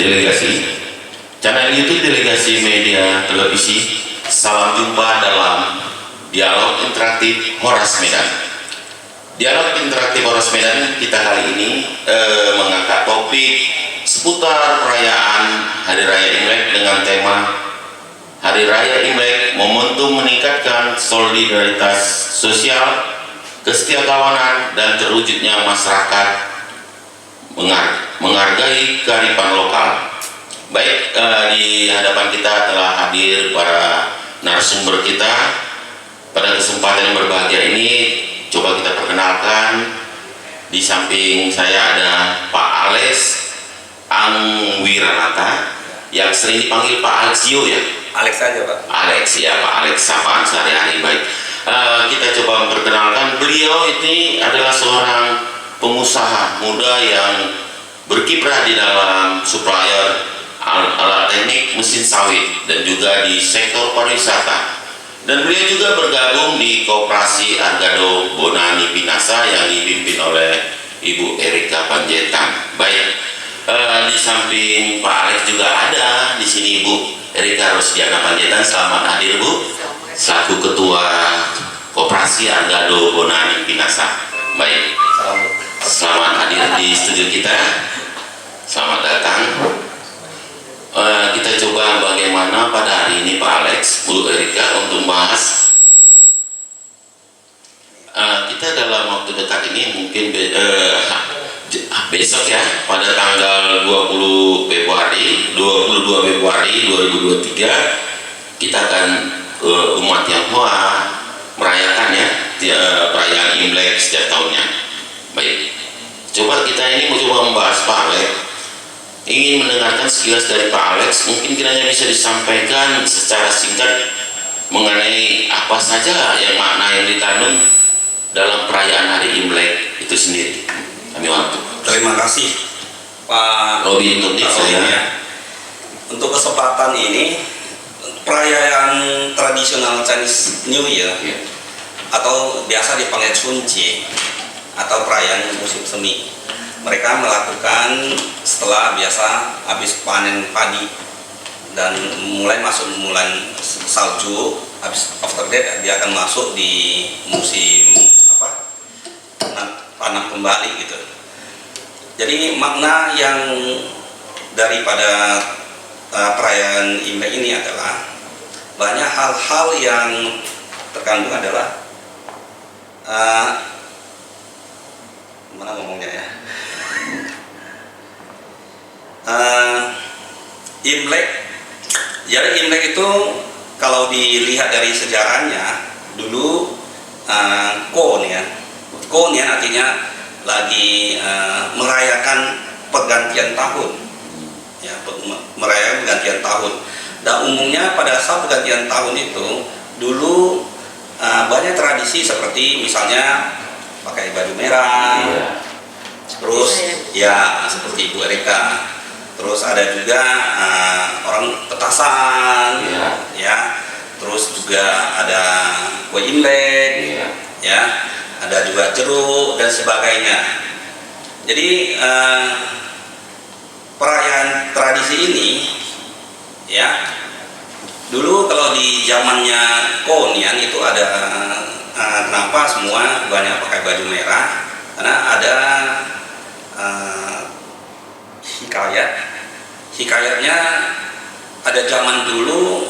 delegasi, channel YouTube Delegasi Media Televisi. Salam jumpa dalam Dialog Interaktif Horas Medan. Dialog Interaktif Horas Medan kita kali ini mengangkat topik seputar perayaan Hari Raya Imlek dengan tema Hari Raya Imlek momentum meningkatkan solidaritas sosial, kesetiakawanan, dan terwujudnya masyarakat menghargai kearifan lokal. Baik, di hadapan kita telah hadir para narasumber kita. Pada kesempatan yang berbahagia ini, coba kita perkenalkan. Di samping saya ada Pak Alex Angwiranata, yang sering dipanggil Pak Alexio ya. Alex saja Pak. Alex ya, Pak Alex, sapaan sehari-hari. Baik, kita coba memperkenalkan beliau. Ini adalah seorang pengusaha muda yang berkiprah di dalam supplier alat teknik mesin sawit dan juga di sektor pariwisata. Dan beliau juga bergabung di Koperasi Argado Bonani Pinasa yang dipimpin oleh Ibu Erika Panjaitan. Baik, di samping Pak Alex juga ada di sini Ibu Erika Rosdiana Panjaitan. Selamat hadir Bu, selaku Ketua Koperasi Argado Bonani Pinasa. Baik, selamat hadir di studio kita. Selamat datang. Kita coba bagaimana pada hari ini Pak Alex, Bu Erika untuk membahas. Kita dalam waktu dekat ini mungkin besok ya, pada tanggal 22 Februari 2023 kita akan umat Tionghoa merayakan ya perayaan Imlek setiap tahunnya. Baik, coba kita ini mau coba membahas Pak Alex. Ingin mendengarkan sekilas dari Pak Alex, mungkin kiranya bisa disampaikan secara singkat mengenai apa saja yang makna yang dikandung dalam perayaan Hari Imlek itu sendiri. Kami waktu. Terima kasih Pak Robi Tutik saya. Untuk kesempatan ini, perayaan tradisional Chinese New Year atau biasa dipanggil Chunji atau perayaan musim semi. Mereka melakukan setelah biasa habis panen padi dan mulai masuk bulan salju, habis after that dia akan masuk di musim tanam kembali gitu. Jadi makna yang daripada perayaan Imlek ini adalah banyak hal-hal yang terkandung adalah mana ngomongnya ya. Imlek, jadi Imlek itu kalau dilihat dari sejarahnya dulu Konian artinya lagi merayakan pergantian tahun, ya, merayakan pergantian tahun. Dan umumnya pada saat pergantian tahun itu dulu banyak tradisi seperti misalnya pakai baju merah, terus ya seperti Ibu Erika. Terus ada juga orang petasan, ya. Terus juga ada kue Imlek, ya. Ada juga jeruk dan sebagainya. Jadi perayaan tradisi ini, ya. Dulu kalau di zamannya Konian itu ada kenapa semua banyak pakai baju merah? Karena ada hikayatnya ada zaman dulu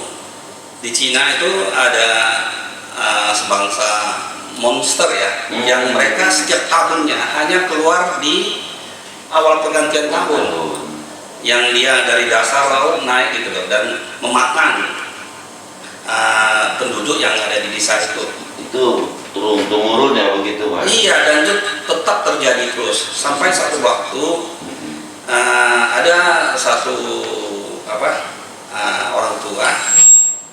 di Cina itu ada sebangsa monster ya, yang mereka setiap tahunnya hanya keluar di awal pergantian tahun, yang dia dari dasar laut naik gitu loh dan memakan penduduk yang ada di desa itu. Itu turun temurun ya begitu Pak? Iya, dan itu tetap terjadi terus sampai satu waktu ada satu orang tua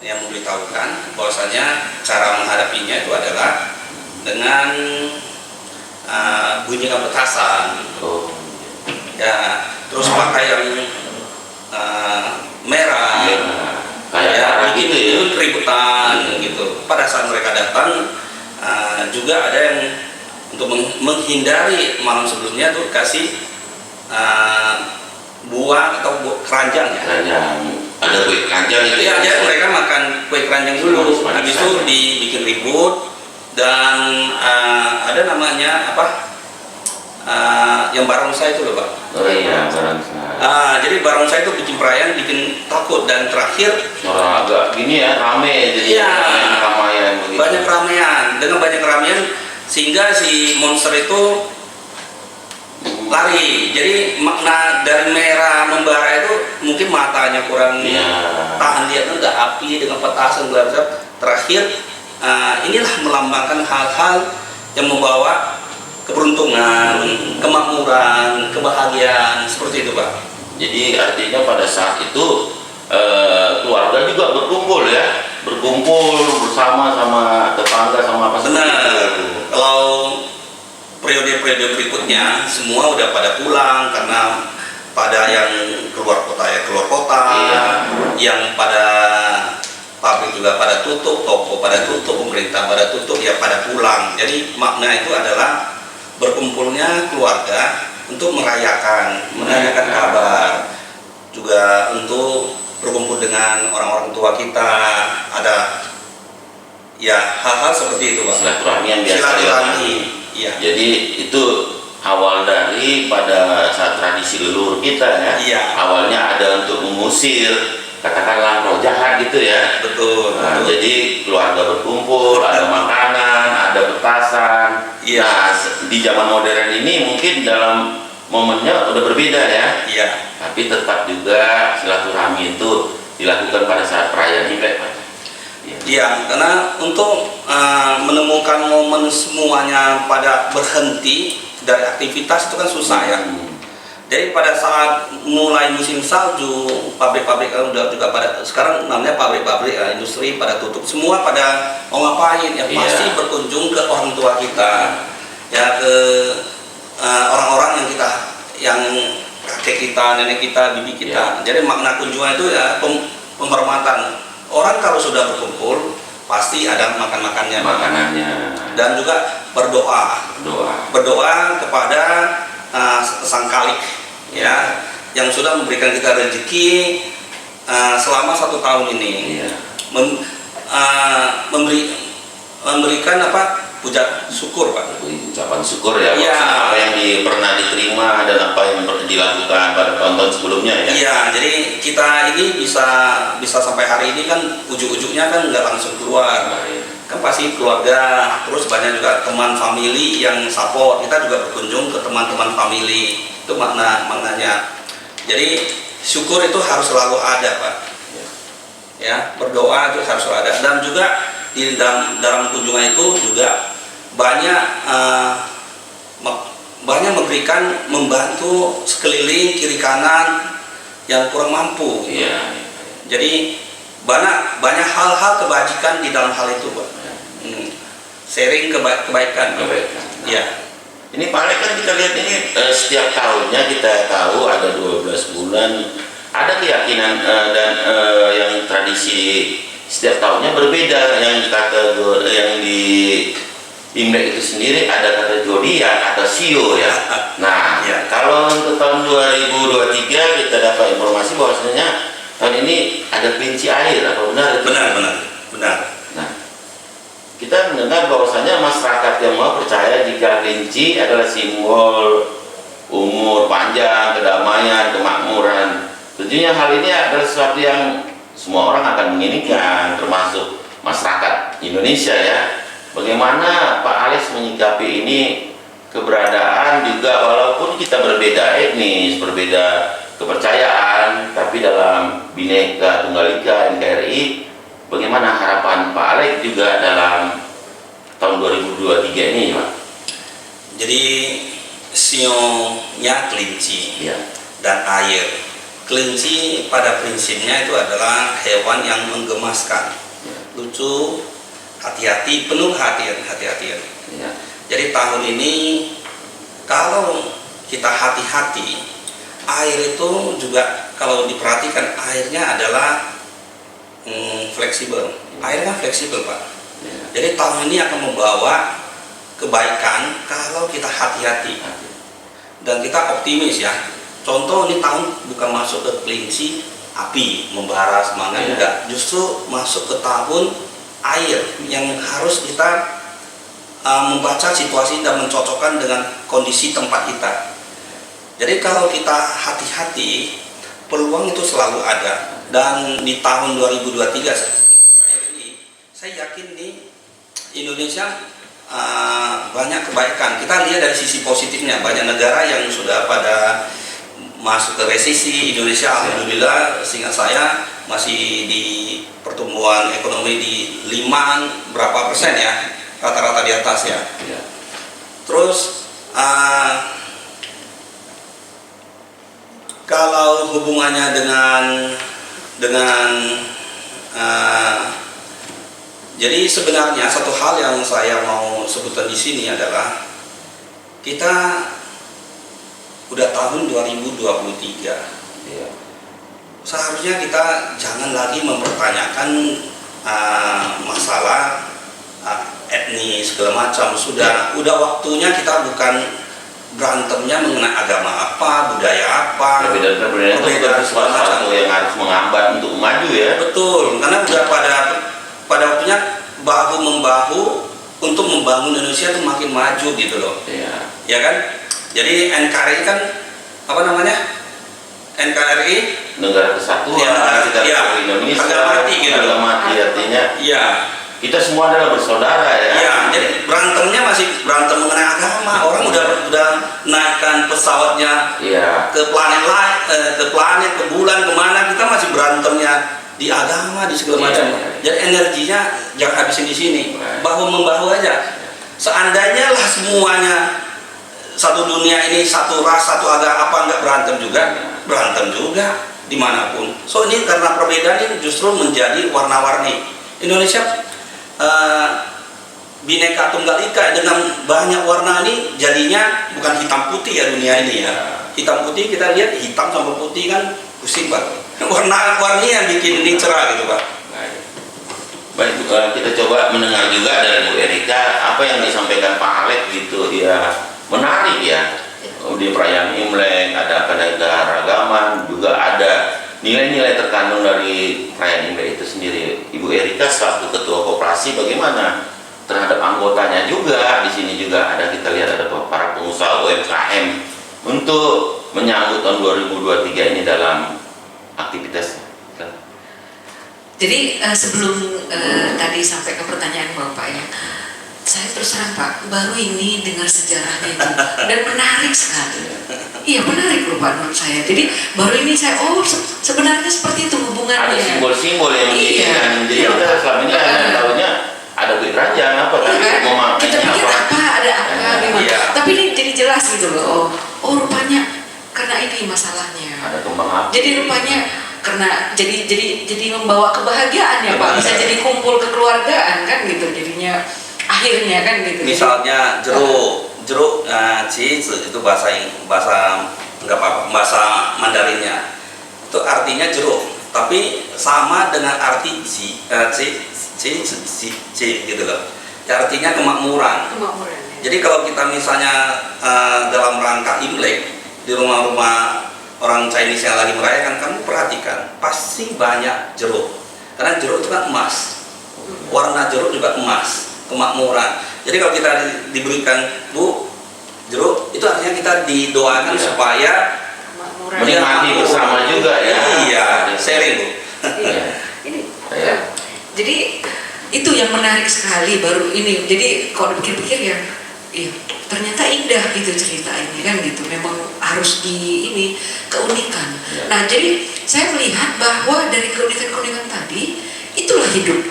yang memberitahukan bahwasanya cara menghadapinya itu adalah dengan bunyikan petasan, ya, terus pakai yang merah, kayak begitu ya, keributan gitu. Pada saat mereka datang juga ada yang untuk menghindari malam sebelumnya tuh kasih buah atau keranjang ya. Keranjang. Ada kue keranjang itu Iya, jadi mereka makan kue keranjang dulu, habis itu Manis-manisan. dibikin ribut dan ada namanya apa? Yang barongsai itu loh Pak. Oh iya, barongsai. Jadi barongsai itu bikin perayaan, bikin takut, dan terakhir Orang agak gini ya, rame jadi Iya. ramai-ramaian begitu. banyak keramaian. Dengan banyak keramaian sehingga si monster itu lari. Jadi makna dari merah membara itu mungkin matanya kurang Iya. tahan lihat, udah api dengan petasan gelar. Terakhir inilah melambangkan hal-hal yang membawa keberuntungan, kemakmuran, kebahagiaan, seperti itu Pak. Jadi artinya pada saat itu keluarga juga berkumpul ya, berkumpul bersama sama tetangga sama apa seperti Benar. itu. Kalau periode-periode berikutnya semua udah pada pulang, karena pada yang keluar kota ya keluar kota, Iya. yang pada pabrik juga pada tutup, toko pada tutup, pemerintah pada tutup, ya pada pulang. Jadi makna itu adalah berkumpulnya keluarga untuk merayakan kabar, juga untuk berkumpul dengan orang-orang tua kita, ada ya hal-hal seperti itu Pak. Silaturahmi yang biasa. Silaturahmi, iya. Jadi itu awal dari pada saat tradisi leluhur kita ya. Iya. Awalnya ada untuk mengusir katakanlah roh jahat gitu ya. Betul, Nah, betul. jadi keluarga berkumpul, ada makanan, ada petasan. Iya. Nah, di zaman modern ini mungkin dalam momennya udah berbeda ya. Iya. Tapi tetap juga silaturahmi itu dilakukan pada saat perayaan Imlek, Pak. Iya. Iya, karena untuk menemukan momen semuanya pada berhenti dari aktivitas itu kan susah ya. Jadi pada saat mulai musim salju, pabrik-pabrik kan udah juga pada sekarang namanya pabrik-pabrik industri pada tutup, semua pada mau ngapain ya, Iya. pasti berkunjung ke orang tua kita, ya ke orang-orang yang kakek kita, nenek kita, bibi kita. Jadi makna kunjungan itu ya penghormatan. Orang kalau sudah berkumpul pasti ada makan-makannya, Makanannya, dan juga berdoa doa. kepada Sang Khalik ya, yang sudah memberikan kita rezeki selama 1 tahun ini. Iya. Memberikan apa, puja syukur Pak. Ucapan syukur ya, Iya. apa yang pernah diterima dan apa yang dilakukan pada tahun-tahun sebelumnya ya. Iya, jadi kita ini bisa sampai hari ini kan ujuk-ujuknya kan nggak langsung keluar. Kan pasti keluarga, terus banyak juga teman family yang support. Kita juga berkunjung ke teman-teman family. Itu maknanya. Jadi syukur itu harus selalu ada Pak. Ya, berdoa itu harus selalu ada. Dan juga di dalam kunjungan itu juga banyak membantu sekeliling kiri kanan yang kurang mampu. Iya. Jadi banyak hal-hal kebajikan di dalam hal itu Pak. Sharing kebaikan. Ya. Ini Pak Alek kan kita lihat ini setiap tahunnya kita tahu ada 12 bulan, ada keyakinan dan yang tradisi setiap tahunnya berbeda. Yang di Imlek itu sendiri ada kata zodiak atau sio ya. Nah, Ya. kalau untuk tahun 2023 kita dapat informasi bahwasanya tahun ini ada kelinci air, apa benar? Benar. Nah, kita mendengar bahwasanya masyarakat yang mau percaya jika kelinci adalah simbol umur panjang, kedamaian, kemakmuran. Tentunya hal ini adalah sesuatu yang semua orang akan menginginkan, termasuk masyarakat Indonesia ya. Bagaimana Pak Alex menyikapi ini keberadaan juga walaupun kita berbeda etnis, berbeda kepercayaan, tapi dalam Bhinneka Tunggal Ika NKRI, bagaimana harapan Pak Alex juga dalam tahun 2023 ini Pak? Jadi sionya kelinci Ya. dan air. Kelinci pada prinsipnya itu adalah hewan yang menggemaskan, lucu, hati-hati, penuh hati-hatian. Ya. Jadi tahun ini kalau kita hati-hati, air itu juga kalau diperhatikan airnya adalah fleksibel. Air kan fleksibel Pak. Ya. Jadi tahun ini akan membawa kebaikan kalau kita hati-hati dan kita optimis ya. Contoh ini tahun bukan masuk ke kelinci api membara semangat, enggak, justru masuk ke tahun air yang harus kita membaca situasi dan mencocokkan dengan kondisi tempat kita. Jadi kalau kita hati-hati, peluang itu selalu ada. Dan di tahun 2023 ini, saya yakin nih Indonesia banyak kebaikan. Kita lihat dari sisi positifnya, banyak negara yang sudah pada masuk ke resesi. Indonesia alhamdulillah, seingat saya masih di pertumbuhan ekonomi di 5 berapa persen ya, rata-rata di atas ya. Terus kalau hubungannya dengan jadi sebenarnya satu hal yang saya mau sebutkan di sini adalah kita udah tahun 2023. Seharusnya kita jangan lagi mempertanyakan masalah etnis segala macam. Udah waktunya kita bukan berantemnya mengenai agama apa, budaya apa. Perbedaan itu bukan sesuatu yang harus menghambat untuk maju ya. Betul, karena udah pada waktunya bahu membahu untuk membangun Indonesia itu makin maju gitu loh. Ya kan? Jadi NKRI kan apa namanya? NKRI Negara Kesatuan, kita Indonesia, harga mati gitu. Harga mati artinya. Iya. Kita semua adalah bersaudara ya. Iya, jadi berantemnya masih berantem mengenai agama. Orang udah naikkan pesawatnya ke planet lain, ke bulan, kemana, kita masih berantemnya di agama, di segala macam. Jadi energinya jangan habisin di sini. Bahu membahu aja. Seandainya lah semuanya satu dunia ini, satu ras, satu agama, apa nggak berantem juga dimanapun. So ini karena perbedaan ini justru menjadi warna-warni. Indonesia Bhinneka Tunggal Ika dengan banyak warna ini jadinya bukan hitam putih ya dunia ini ya. Hitam putih kita lihat, hitam sama putih kan pusing Pak. Warna-warni yang bikin ini cerah gitu Pak. Baik, kita coba mendengar juga dari Bu Erika apa yang disampaikan Pak Alex gitu ya, menarik ya. Di perayaan Imlek ada keanekaragaman, juga ada nilai-nilai terkandung dari perayaan Imlek itu sendiri. Ibu Erika selaku ketua koperasi bagaimana terhadap anggotanya juga? Di sini juga ada, kita lihat ada para pengusaha UMKM untuk menyambut tahun 2023 ini dalam aktivitasnya. Jadi sebelum tadi sampai ke pertanyaan Bapak ya, saya terus terang Pak, baru ini dengar sejarahnya itu dan menarik sekali. Iya menarik loh Pak menurut saya. Jadi baru ini saya sebenarnya seperti itu hubungannya. Ada simbol-simbol yang iya. Jadi kita selama ini tahunya ada duit ranjang apa tadi kita pikir apa ada apa gimana. Iya. Tapi ini jadi jelas gitu loh. Oh rupanya karena ini masalahnya. Ada kembang api. Jadi rupanya karena jadi membawa kebahagiaan ya Pak. Bisa jadi kumpul kekeluargaan kan gitu jadinya. Akhirnya kan gitu. Misalnya jeruk itu bahasa nggak apa-apa, bahasa Mandarinnya itu artinya jeruk, tapi sama dengan arti C gitu loh. Ya, artinya kemakmuran. Ya. Jadi kalau kita misalnya dalam rangka Imlek di rumah-rumah orang Chinese yang lagi merayakan, kamu perhatikan pasti banyak jeruk, karena jeruk itu kan emas, warna jeruk juga emas. Kemakmuran. Jadi kalau kita diberikan Bu jeruk, itu artinya kita didoakan supaya menikmati bersama juga ya. Iya, sharing Bu. Iya. Ini. Jadi itu yang menarik sekali baru ini. Jadi kalau dipikir-pikir ya, iya ternyata indah gitu cerita ini kan gitu. Memang harus ini keunikan. Nah jadi saya melihat bahwa dari keunikan-keunikan tadi itulah hidup.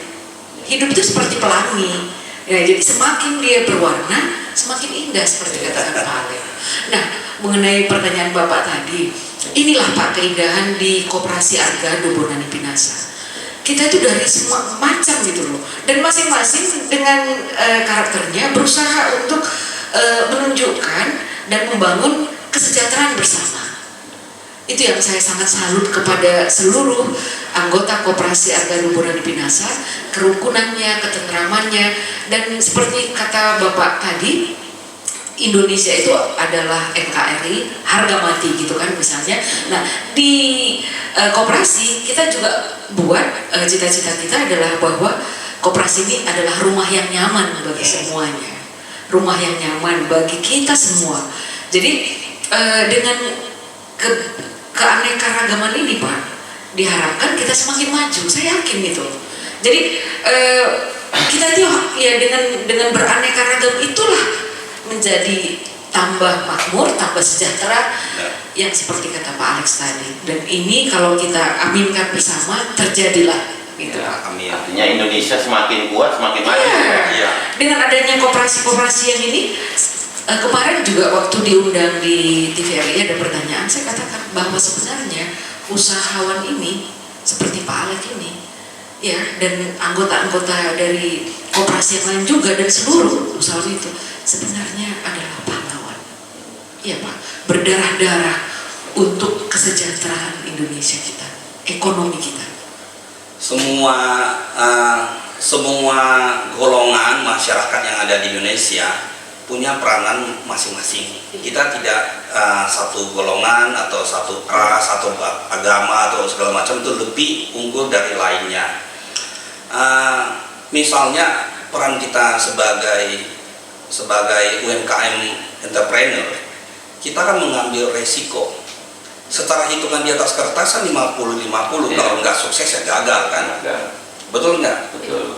Hidup itu seperti pelangi. Ya, jadi semakin dia berwarna, semakin indah seperti katakan Pak Alex. Nah, mengenai pertanyaan Bapak tadi, inilah Pak keindahan di Koperasi Argado Bonani Pinasa. Kita itu dari semua macam gitu loh, dan masing-masing dengan karakternya berusaha untuk menunjukkan dan membangun kesejahteraan bersama. Itu yang saya sangat salut kepada seluruh anggota Koperasi Argado Bonani Pinasa, kerukunannya, ketentramannya, dan seperti kata Bapak tadi, Indonesia itu adalah NKRI harga mati gitu kan misalnya. Nah di koperasi kita juga buat cita-cita kita adalah bahwa koperasi ini adalah rumah yang nyaman bagi semuanya, rumah yang nyaman bagi kita semua. Jadi dengan keanekaragaman ini Pak, diharapkan kita semakin maju. Saya yakin itu. Jadi kita itu ya dengan beraneka ragam itulah menjadi tambah makmur, tambah sejahtera, yang seperti kata Pak Alex tadi. Dan ini kalau kita aminkan bersama terjadilah. Gitu. Ya, amin. Artinya Indonesia semakin kuat, semakin maju. Ya. Dengan adanya koperasi-koperasi yang ini, kemarin juga waktu diundang di TVRI ada pertanyaan, saya katakan bahwa sebenarnya usahawan ini seperti Pak Alex ini, ya, dan anggota-anggota dari koperasi yang lain juga dan seluruh usahawan itu sebenarnya adalah pahlawan. Iya Pak, berdarah-darah untuk kesejahteraan Indonesia kita, ekonomi kita. Semua golongan masyarakat yang ada di Indonesia punya peranan masing-masing. Kita tidak satu golongan atau satu ras atau agama atau segala macam itu lebih unggul dari lainnya. Misalnya peran kita sebagai UMKM entrepreneur, kita kan mengambil resiko. Secara hitungan di atas kertas kan 50-50, kalau nggak sukses ya gagal kan. Betul nggak? Betul.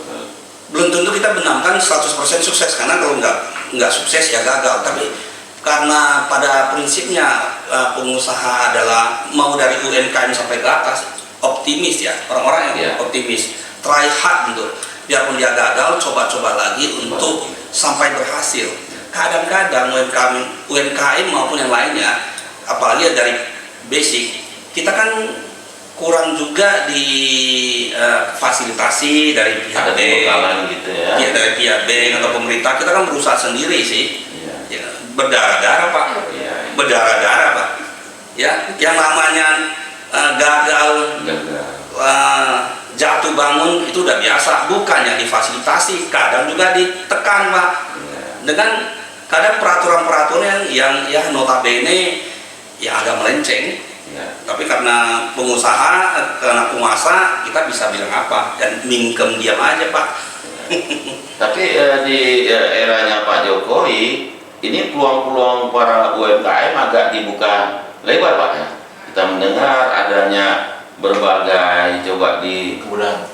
Belum tentu kita benamkan 100% sukses, karena kalau nggak sukses ya gagal. Tapi karena pada prinsipnya pengusaha adalah mau dari UMKM sampai ke atas, optimis ya, orang-orang yang optimis, try hard untuk biarpun dia gagal, coba-coba lagi untuk sampai berhasil. Kadang-kadang UMKM maupun yang lainnya, apalagi dari basic, kita kan kurang juga di fasilitasi dari pihak bank, gitu ya. Dari pihak bank atau pemerintah. Kita kan berusaha sendiri sih. Ya, berdarah-darah Pak, berdarah-darah Pak. Ya, yang namanya gagal, jatuh bangun itu udah biasa. Bukannya difasilitasi, kadang juga ditekan Pak. Dengan kadang peraturan-peraturan yang ya notabene yang agak melenceng. Tapi karena pengusaha, karena penguasa, kita bisa bilang apa, dan mingkem diam aja Pak. Tapi di eranya Pak Jokowi, ini peluang-peluang para UMKM agak dibuka lebar Pak ya. Kita mendengar adanya berbagai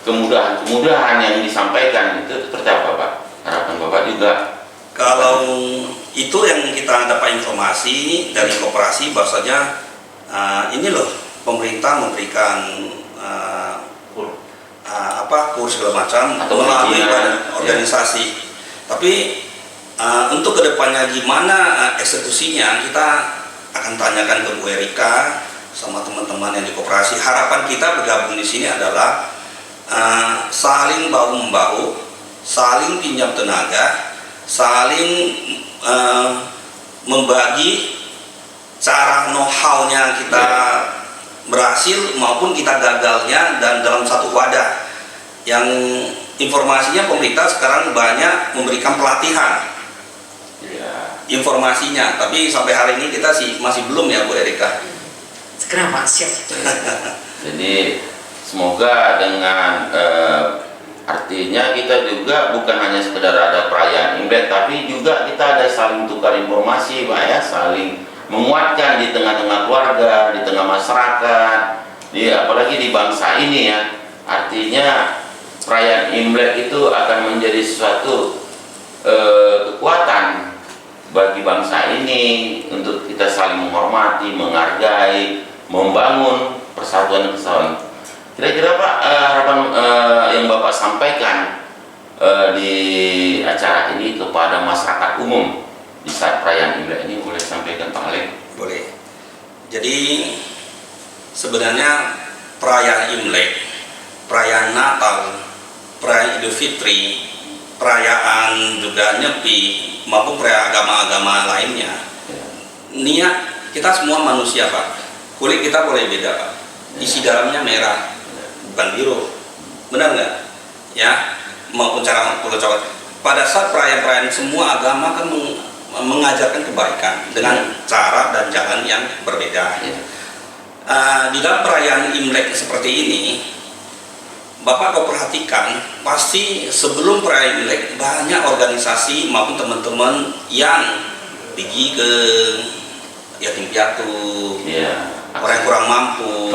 kemudahan yang disampaikan, itu tercapai Pak. Harapan Bapak juga. Kalau itu yang kita dapat informasi dari koperasi, bahwasanya ini loh, pemerintah memberikan kurs segala macam melalui organisasi. Tapi untuk kedepannya gimana eksekusinya, kita akan tanyakan ke Bu Erika sama teman-teman yang di koperasi. Harapan kita bergabung di sini adalah saling bahu membahu, saling pinjam tenaga, saling membagi cara know-how-nya kita berhasil maupun kita gagalnya, dan dalam satu wadah. Yang informasinya pemerintah sekarang banyak memberikan pelatihan informasinya, tapi sampai hari ini kita masih belum ya Bu Erika. Segera Pak, siap. Jadi semoga dengan artinya kita juga bukan hanya sekedar ada perayaan Imlek, tapi juga kita ada saling tukar informasi Pak ya, saling menguatkan di tengah-tengah keluarga, di tengah masyarakat, apalagi di bangsa ini ya. Artinya perayaan Imlek itu akan menjadi suatu kekuatan bagi bangsa ini untuk kita saling menghormati, menghargai, membangun persatuan kesatuan. Kira-kira Pak, harapan yang Bapak sampaikan di acara ini kepada masyarakat umum di saat perayaan Imlek ini, boleh sampaikan Pak Alex? Boleh. Jadi sebenarnya perayaan Imlek, perayaan Natal, perayaan Idul Fitri, perayaan juga Nyepi maupun perayaan agama-agama lainnya, niat kita semua manusia Pak. Kulit kita boleh beda Pak, isi dalamnya merah bukan biru, benar nggak? Ya, maupun cara pada saat perayaan-perayaan semua agama kan mengajarkan kebaikan dengan cara dan jalan yang berbeda. Di dalam perayaan Imlek seperti ini, Bapak kau perhatikan, pasti sebelum perayaan Imlek banyak organisasi maupun teman-teman yang pergi ke yatim piatu, orang yang kurang mampu,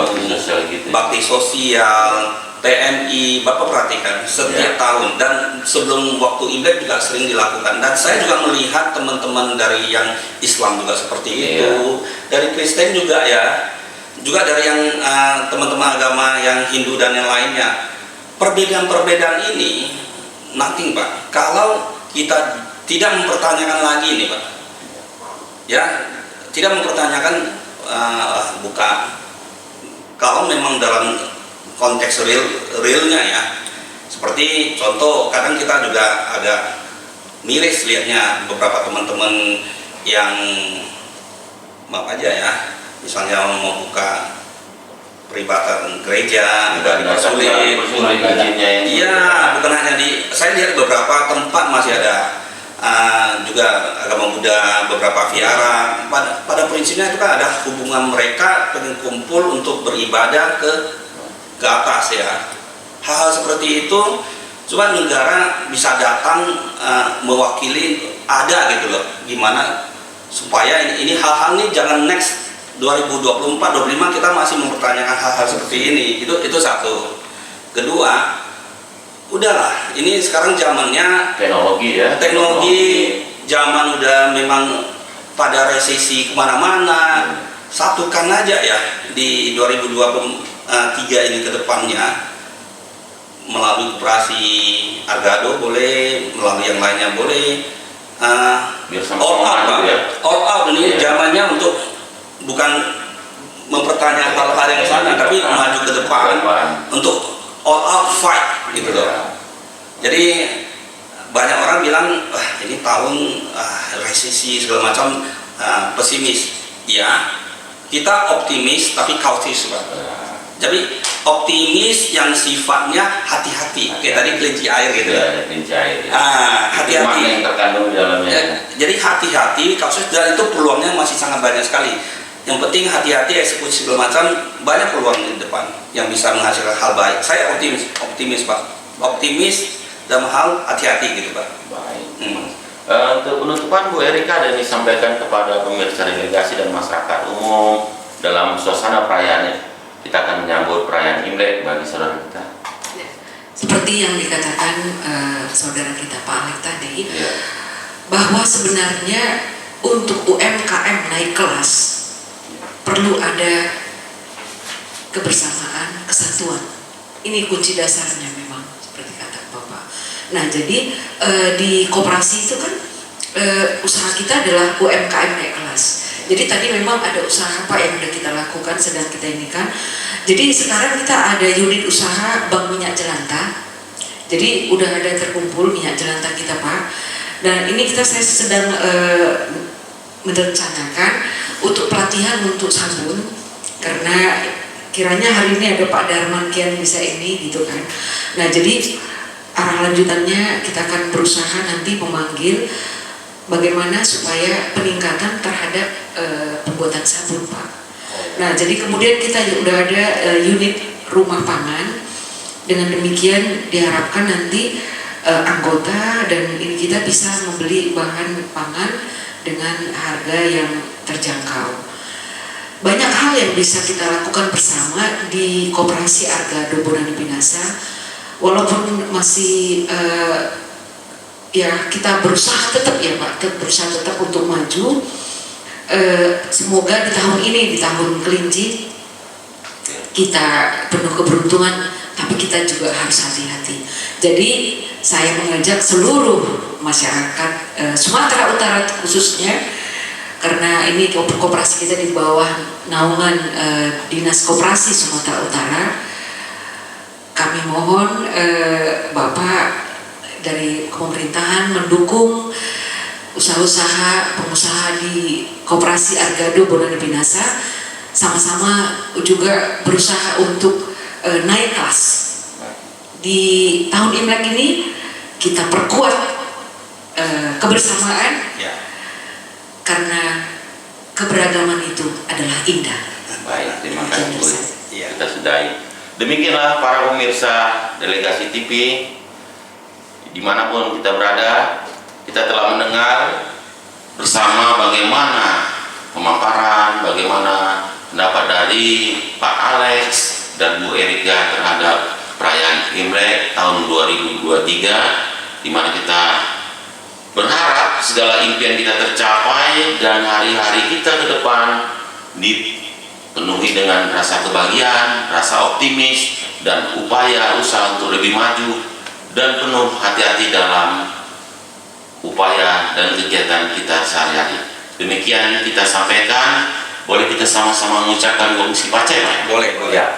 bakti sosial, TNI. Bapak perhatikan setiap tahun, dan sebelum waktu Imlek juga sering dilakukan. Dan saya juga melihat teman-teman dari yang Islam juga seperti itu, dari Kristen juga ya, juga dari yang teman-teman agama yang Hindu dan yang lainnya. Perbedaan-perbedaan ini nothing, Pak, kalau kita tidak mempertanyakan lagi nih, Pak, ya, tidak mempertanyakan bukan, kalau memang dalam konteks realnya ya, seperti contoh kadang kita juga agak miris lihatnya beberapa teman-teman yang maaf aja ya, misalnya mau buka peribadatan gereja agak sulit. Iya, bukan hanya saya lihat beberapa tempat masih ada juga agama Buddha, beberapa vihara. Pada prinsipnya itu kan ada hubungan mereka pengen kumpul untuk beribadah ke atas ya. Hal-hal seperti itu coba negara bisa datang mewakili, ada gitu loh, gimana supaya ini hal-hal ini jangan next 2024-25 kita masih mempertanyakan hal-hal seperti ini. Itu satu. Kedua, udahlah, ini sekarang zamannya teknologi ya. Teknologi zaman udah memang pada resesi kemana-mana. Satukan aja ya di 2023 ini ke depannya, melalui koperasi Argado boleh, melalui yang lainnya boleh. All out, ya. All out ini zamannya untuk bukan mempertanyakan hal-hal yang sana, tapi maju ke depan untuk all out fight gitu loh. Jadi banyak orang bilang ini tahun resesi segala macam, pesimis. Ya, kita optimis tapi cautious, Pak. Jadi optimis yang sifatnya hati-hati, kayak tadi kelinci air gitu ya. Kelinci air. Hati-hati. Yang terkandung di dalamnya. Jadi hati-hati, cautious, dan itu peluangnya masih sangat banyak sekali. Yang penting hati-hati, eksekusi segala macam, banyak peluang di depan yang bisa menghasilkan hal baik. Saya optimis Pak, optimis dalam hal hati-hati gitu Pak. Baik. Untuk penutupan Bu Erika, ada yang disampaikan kepada pemirsa delegasi dan masyarakat umum dalam suasana perayaan kita akan menyambut perayaan Imlek bagi saudara kita. Seperti yang dikatakan saudara kita Pak Alek tadi, bahwa sebenarnya untuk UMKM naik kelas perlu ada kebersamaan, kesatuan. Ini kunci dasarnya memang, seperti kata Bapak. Nah, jadi di koperasi itu kan usaha kita adalah UMKM naik kelas. Jadi tadi memang ada usaha Pak yang sudah kita lakukan, sedang kita ini kan. Jadi sekarang kita ada unit usaha Bank Minyak Jelantah. Jadi udah ada terkumpul minyak jelantah kita Pak. Dan ini saya sedang merencanakan untuk pelatihan untuk sabun, karena kiranya hari ini ada Pak Darman Kian bisa ini gitu kan. Nah, jadi arah lanjutannya kita akan berusaha nanti memanggil bagaimana supaya peningkatan terhadap pembuatan sabun Pak. Nah, jadi kemudian kita udah ada unit rumah pangan. Dengan demikian diharapkan nanti anggota dan ini kita bisa membeli bahan pangan dengan harga yang terjangkau. Banyak hal yang bisa kita lakukan bersama di Koperasi Argado Bonani Pinasa, walaupun masih ya kita berusaha tetap ya Pak, berusaha tetap untuk maju. Semoga di tahun ini, di tahun kelinci, kita penuh keberuntungan, tapi kita juga harus hati-hati. Jadi saya mengajak seluruh masyarakat Sumatera Utara khususnya, karena ini koperasi kita di bawah naungan Dinas Koperasi Sumatera Utara. Kami mohon Bapak dari pemerintahan mendukung usaha-usaha pengusaha di Koperasi Argado Bonani Pinasa, sama-sama juga berusaha untuk naik kelas. Di tahun Imlek ini kita perkuat kebersamaan, karena keberagaman itu adalah indah. Baik, terima kasih Bu. Iya. Kita sudahi. Demikianlah para pemirsa Delegasi TV, dimanapun kita berada, kita telah mendengar bersama bagaimana pemaparan, bagaimana pendapat dari Pak Alex dan Bu Erika terhadap perayaan Imlek tahun 2023, di mana kita berharap segala impian kita tercapai dan hari-hari kita ke depan dipenuhi dengan rasa kebahagiaan, rasa optimis, dan upaya usaha untuk lebih maju dan penuh hati-hati dalam upaya dan kegiatan kita sehari-hari. Demikian kita sampaikan. Boleh kita sama-sama mengucapkan gongsi pacai, Pak? Boleh, boleh. Ya.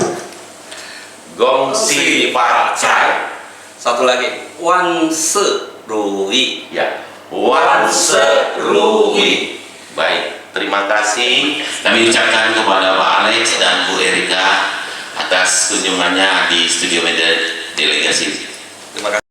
Gongsi pacai. Satu lagi, wan se rui. Ya. Wan Serui. Baik, terima kasih kami ucapkan kepada Pak Alex dan Bu Erika atas kunjungannya di studio media Delegasi. Terima kasih.